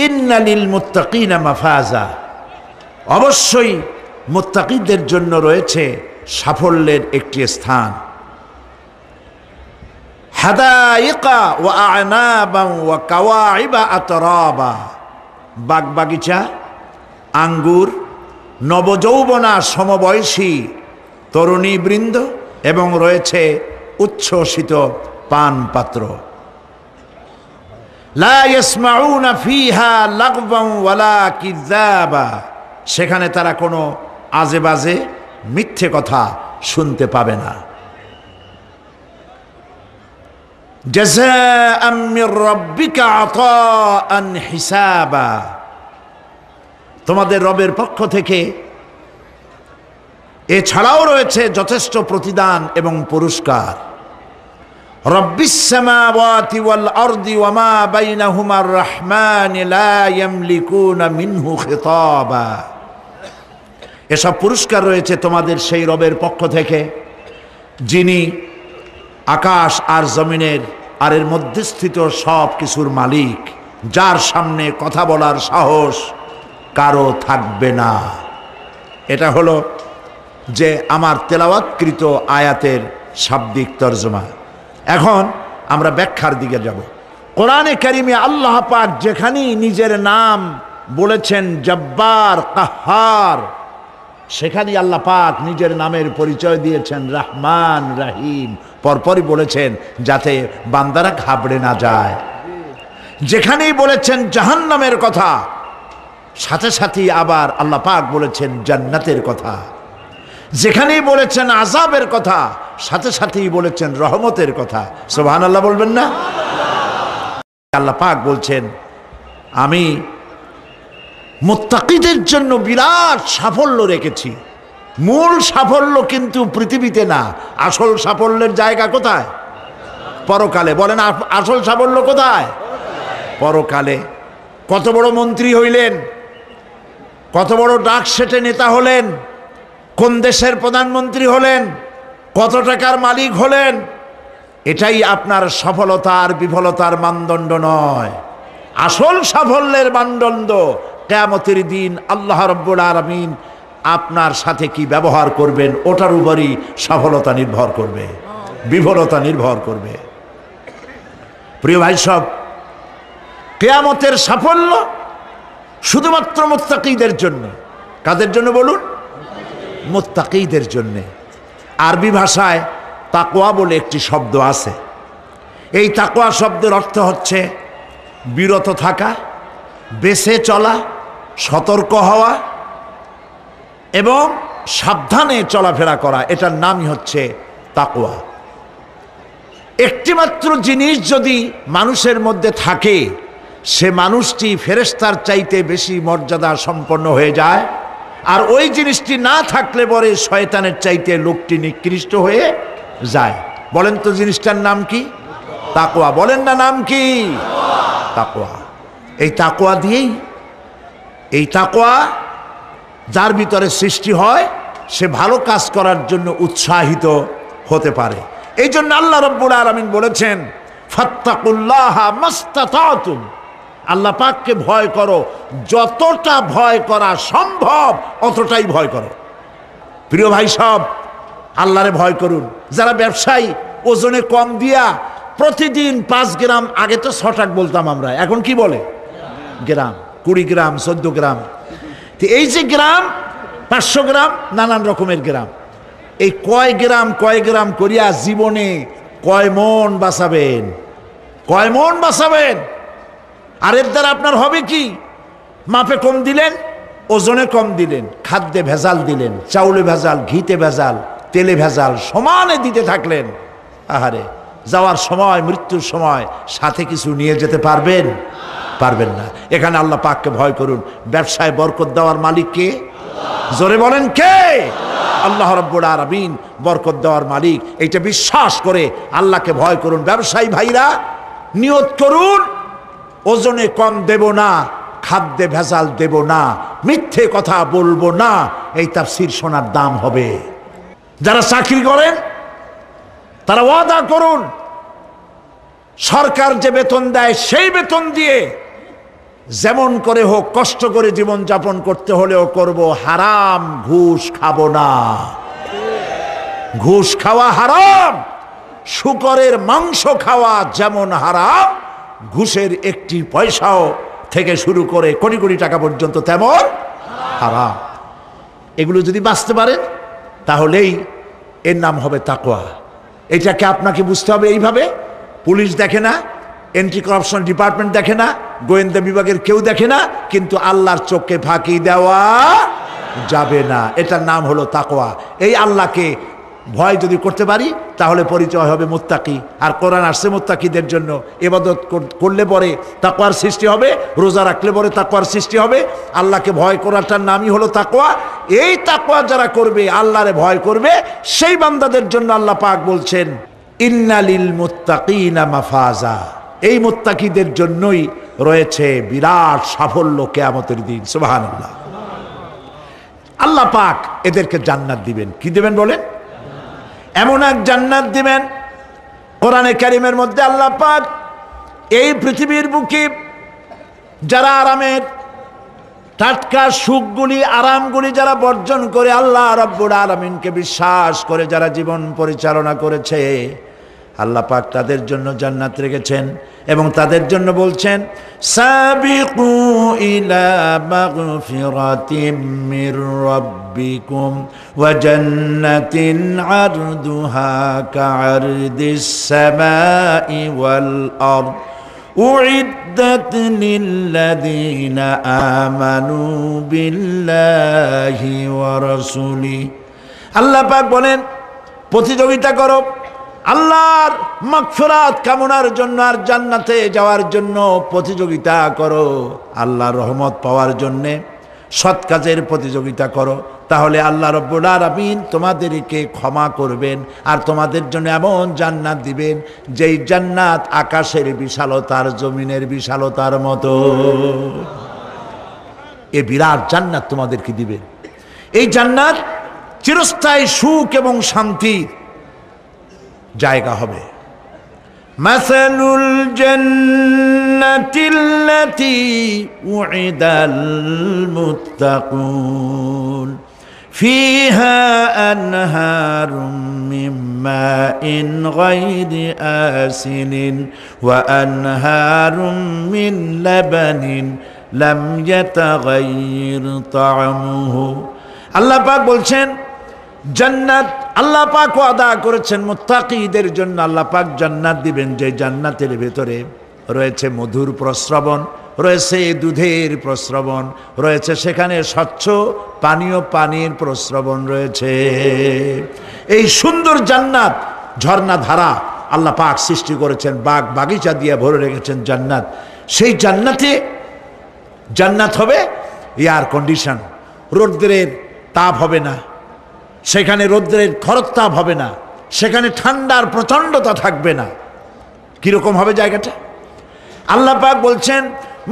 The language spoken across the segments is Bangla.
ইন্না লিল মুত্তাকিনা মাফাজা, অবশ্যই মুত্তাকিদের জন্য রয়েছে সাফল্যের একটি স্থান। হাদাইকা ওয়া আনাবা ওয়া কাওয়াইবা আতরাবা, বাগবাগিচা, আঙ্গুর, নবযৌবনা সমবয়সী তরুণীবৃন্দ এবং রয়েছে উচ্ছ্বসিত পান পাত্র। লা ইয়াসমাউনা ফিহা লাগওয়ান ওয়ালা কিযাবা, সেখানে তারা কোনো আজে বাজে মিথ্যে কথা শুনতে পাবে না। জাযাআম মির রাব্বিকা আতাআন হিসাবা, তোমাদের রবের পক্ষ থেকে এছাড়াও রয়েছে যথেষ্ট প্রতিদান এবং পুরস্কার। রব্বিস সামাওয়াতি ওয়াল আরদি ওয়া মা বাইনাহুমার রাহমান লা ইয়ামলিকুনা মিনহু খিতাবা, এসব পুরস্কার রয়েছে তোমাদের সেই রবের পক্ষ থেকে যিনি আকাশ আর জমিনের আর এর মধ্যস্থিত সব কিছুর মালিক, যার সামনে কথা বলার সাহস কারো থাকবে না। এটা হলো যে আমার তেলাওয়াতকৃত আয়াতের শাব্দিক তরজমা। এখন আমরা ব্যাখ্যার দিকে যাব। কোরআনে কারিমে আল্লাহ পাক যেখানেই নিজের নাম বলেছেন জব্বার, কাহ্হার, সেখানেই আল্লাহ পাক নিজের নামের পরিচয় দিয়েছেন রহমান, রহিম, পরপরই বলেছেন যাতে বান্দারা ঘাবড়ে না যায়। যেখানেই বলেছেন জাহান্নামের কথা, সাথে সাথেই আবার আল্লাহ পাক বলেছেন জান্নাতের কথা। যেখানেই বলেছেন আযাবের কথা, সাথে সাথেই বলেছেন রহমতের কথা। সুবহানাল্লাহ বলবেন না? আল্লাহ পাক বলছেন আমি মুত্তাকিদের জন্য বিরাট সাফল্য রেখেছি। মূল সাফল্য কিন্তু পৃথিবীতে না, আসল সাফল্যের জায়গা কোথায়? পরকালে। বলেন আসল সাফল্য কোথায়? পরকালে। কত বড় মন্ত্রী হইলেন, কত বড় ডাক সেটে নেতা হলেন, কোন দেশের প্রধানমন্ত্রী হলেন, কত টাকার মালিক হলেন, এটাই আপনার সফলতা আর বিফলতার মানদণ্ড নয়। আসল সাফল্যের মানদণ্ড কিয়ামতের দিন আল্লাহ রাব্বুল আলামিন আপনার সাথে কি ব্যবহার করবেন, ওটার উপরই সফলতা নির্ভর করবে, বিফলতা নির্ভর করবে। প্রিয় ভাই সব, কিয়ামতের সাফল্য শুধুমাত্র মুত্তাকিদের জন্য। কাদের জন্য বলুন? মুত্তাকিদের জন্য। আরবি ভাষায় তাকওয়া বলে একটি শব্দ আছে। এই তাকওয়া শব্দের অর্থ হচ্ছে বিরত থাকা, বেঁচে চলা, সতর্ক হওয়া এবং সাবধানে চলাফেরা করা, এটার নামই হচ্ছে তাকওয়া। একটিমাত্র জিনিস যদি মানুষের মধ্যে থাকে, সে মানুষটি ফেরেশতার চাইতে বেশি মর্যাদা সম্পন্ন হয়ে যায়, আর ওই জিনিসটি না থাকলে পরে শয়তানের চাইতে লোকটি নিকৃষ্ট হয়ে যায়। বলেন তো জিনিসটার নাম কি? তাকওয়া। বলেন না নাম কি? তাকওয়া। এই তাকওয়া দিয়েই, এই তাকওয়া যার ভিতরে সৃষ্টি হয়, সে ভালো কাজ করার জন্য উৎসাহিত হতে পারে। এই জন্য আল্লাহ রাব্বুল আলামিন বলেছেন ফাত্তাকুল্লাহা মাস্তাতাতুম, আল্লাহ পাককে ভয় করো, যতটা ভয় করা সম্ভব অতটাই ভয় করো। প্রিয় ভাই সব, আল্লাহরে ভয় করুন। যারা ব্যবসায়ী, ওজনে কম দিয়া প্রতিদিন 5 গ্রাম, আগে তো 6 টাকা বলতাম আমরা, এখন কি বলে? গ্রাম, 20 গ্রাম, 14 গ্রাম। তো এই যে গ্রাম, 500 গ্রাম, নানান রকমের গ্রাম, এই কয় গ্রাম করিয়া জীবনে কয় মন বাঁচাবেন? কয় মন বাঁচাবেন? আর এর দ্বারা আপনার হবে কি? মাপে কম দিলেন, ওজনে কম দিলেন, খাদ্যে ভেজাল দিলেন, চাউলে ভেজাল, ঘিতে ভেজাল, তেলে ভেজাল, সমানে দিতে থাকলেন। আহারে, যাওয়ার সময়, মৃত্যুর সময় সাথে কিছু নিয়ে যেতে পারবেন? পারবেন না। এখানে আল্লাহ পাককে ভয় করুন। ব্যবসায় বরকত দেওয়ার মালিক কে? জোরে বলেন কে? আল্লাহ রাব্বুল আলামিন বরকত দেওয়ার মালিক। এইটা বিশ্বাস করে আল্লাহকে ভয় করুন। ব্যবসায়ী ভাইরা নিয়ত করুন, ওজনে কম দেব না, খাদ্যে ভেজাল দেব না, মিথ্যে কথা বলবো না। এই তাফসীর শোনার দাম হবে। যারা চাকরি করেন তারা ওয়াদা করুন, সরকার যে বেতন দেয় সেই বেতন দিয়ে যেমন করে হোক কষ্ট করে জীবন যাপন করতে হলেও করব, হারাম ঘুষ খাবো না। ঘুষ খাওয়া হারাম, শূকরের মাংস খাওয়া যেমন হারাম, ঘুষের একটি পয়সাও থেকে শুরু করে কোটি কোটি টাকা পর্যন্ত তেমন হারাম। এগুলো যদি বাঁচতে পারেন তাহলেই এর নাম হবে তাকওয়া। এটাকে আপনাকে বুঝতে হবে এইভাবে। পুলিশ দেখে না, এন্টি করাপশন ডিপার্টমেন্ট দেখে না, গোয়েন্দা বিভাগের কেউ দেখে না, কিন্তু আল্লাহর চোখে ফাঁকি দেওয়া যাবে না। এটার নাম হলো তাকওয়া। এই আল্লাহকে ভয় যদি করতে পারি তাহলে পরিচয় হবে মুত্তাকি। আর কোরআন আসছে মুত্তাকিদের জন্য। ইবাদত করলে পরে তাকওয়ার সৃষ্টি হবে, রোজা রাখলে পরে তাকওয়ার সৃষ্টি হবে। আল্লাহকে ভয় করাটার নামই হলো তাকওয়া। এই তাকওয়া যারা করবে, আল্লাহরে ভয় করবে, সেই বান্দাদের জন্য আল্লাহ পাক বলছেন ইন্নালিল মুত্তাকিনা মাফাজা। এই মুত্তাকিদের জন্যই রয়েছে বিরাট সাফল্য কিয়ামতের দিন। সুবহানাল্লাহ। আল্লাহ পাক এদেরকে জান্নাত দিবেন। কি দিবেন বলেন? এমন এক জান্নাত দিবেন, কোরআনে কারীমের মধ্যে আল্লাহ পাক এই পৃথিবীর বুকে যারা আরামের টাটকা সুখগুলি, আরামগুলি যারা বর্জন করে আল্লাহ রাব্বুল আলামিনকে বিশ্বাস করে যারা জীবন পরিচালনা করেছে, আল্লাহ পাক তাদের জন্য জান্নাত রেখেছেন। এবং তাদের জন্য বলছেন সাবিকু ইলা মাগফিরাতিম মির রাব্বিকুম ওয়া জান্নাতিন আরদুহা কাআরদিস সামাই ওয়াল আরদ উইদ্দাত লিল্লাযীনা আমানু বিল্লাহি ওয়া রাসূলিহি। আল্লাহ পাক বলেন প্রতিযোগিতা করো আল্লাহর মাগফিরাত কামনার জন্য আর জান্নাতে যাওয়ার জন্য প্রতিযোগিতা করো। আল্লাহর রহমত পাওয়ার জন্য সৎ কাজের প্রতিযোগিতা করো, তাহলে আল্লাহ রাব্বুল আলামিন তোমাদেরকে ক্ষমা করবেন আর তোমাদের জন্য এমন জান্নাত দিবেন যেই জান্নাত আকাশের বিশালতার জমিনের বিশালতার মতো। এ বিরাট জান্নাত তোমাদেরকে দিবেন। এই জান্নাত চিরস্থায়ী সুখ এবং শান্তির জায়গা হবে। মাসালুল জান্নাতিল্লাতী উইদাল মুত্তাকুন ফিহা আনহারুম মিন মাইন গায়রি আসিনিন ওয়া আনহারুম মিন লাবানিন লাম ইয়াতাগায়্যার তা'আমুহু। আল্লাহ পাক বলছেন জান্নাত আল্লাহ পাক ওয়াদা করেছেন মুত্তাকিদের জন্য। আল্লাহ পাক জান্নাত দিবেন যে জান্নাতের ভেতরে রয়েছে মধুর প্রস্রবণ, রয়েছে দুধের প্রস্রবণ, রয়েছে সেখানে স্বচ্ছ পানীয় পানির প্রস্রবণ রয়েছে। এই সুন্দর জান্নাত, ঝর্ণা ধারা আল্লাহ পাক সৃষ্টি করেছেন, বাগ বাগিচা দিয়ে ভরে রেখেছেন জান্নাত। সেই জান্নাত হবে এয়ার কন্ডিশন, রৌদ্রের তাপ হবে না সেখানে, রৌদ্রের খরতাপ হবে না সেখানে, ঠান্ডার প্রচণ্ডতা থাকবে না। কিরকম হবে জায়গাটা? আল্লাহ পাক বলছেন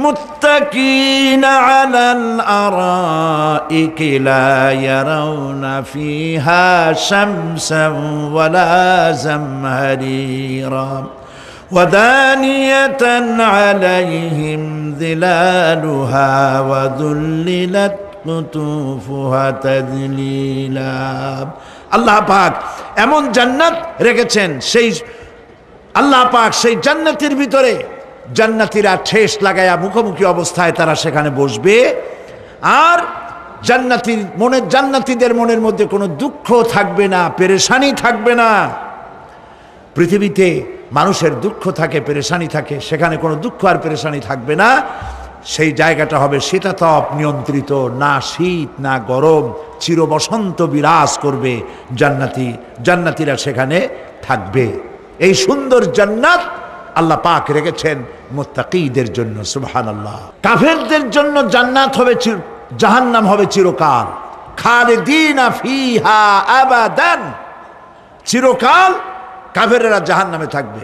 মুত্তাকিনা আলাল আরাইকি লা ইয়ারাউনা ফিহা শামসান ওয়ালা জামহারিরা ওয়া দানিয়াতান আলাইহিম যিলালুহা ওয়া যুল্লিলাত কুতুফুহা তাযলিলা। আল্লাহ পাক এমন জান্নাত রেখেছেন, সেই আল্লাহ পাক সেই জান্নাতের ভিতরে জান্নাতীরা ঠেস লাগায়া মুখোমুখি অবস্থায় তারা সেখানে বসবে। আর জান্নাতীদের মনের মধ্যে কোনো দুঃখ থাকবে না, পেরেশানি থাকবে না। পৃথিবীতে মানুষের দুঃখ থাকে, পেরেশানি থাকে, সেখানে কোনো দুঃখ আর পেরেশানি থাকবে না। সেই জায়গাটা হবে শীতাতপ নিয়ন্ত্রিত, না শীত না গরম, চির বসন্ত বিরাজ করবে। জান্নাতীরা সেখানে থাকবে। এই সুন্দর জান্নাত আল্লাহ পাক রেখেছেন মুত্তাকিদের জন্য। সুবহানাল্লাহ। কাফেরদের জন্য জান্নাত হবে, জাহান্নাম হবে চিরকাল। খালিদিনা ফিহা আবাদান, চিরকাল কাফেরেরা জাহান্নামে থাকবে।